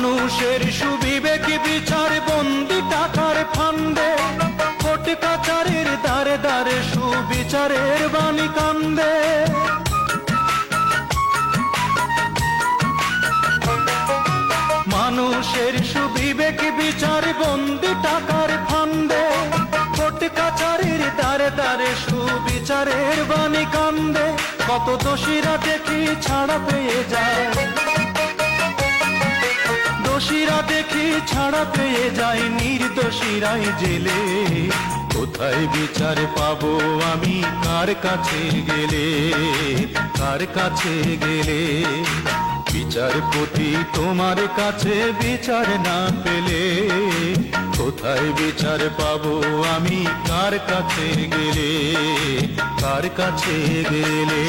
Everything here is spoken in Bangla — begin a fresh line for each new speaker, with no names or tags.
মানুষের সুবিবেক বিচার বন্দি টাকার ফান্দে, কোর্ট কাচারের দ্বারে দ্বারে সুবিচারের বাণী কান্দে। মানুষের সুবিবেক বিচার বন্দি টাকার ফান্দে, কোর্ট কাচারের দ্বারে দ্বারে সুবিচারের বাণী কান্দে। কত দোষীরা দেখি ছাড়া পেয়ে যায়, দোষীরা দেখি ছাড়া পেয়ে যায়, নির্দোষীরাই জেলে। কোথায় বিচার পাবো আমি, কার কাছে গেলে, কার কাছে গেলে? বিচারপতি তোমার কাছে বিচার না পেলে, কোথায় বিচার পাবো আমি, কার কাছে গেলে, কার কাছে গেলে?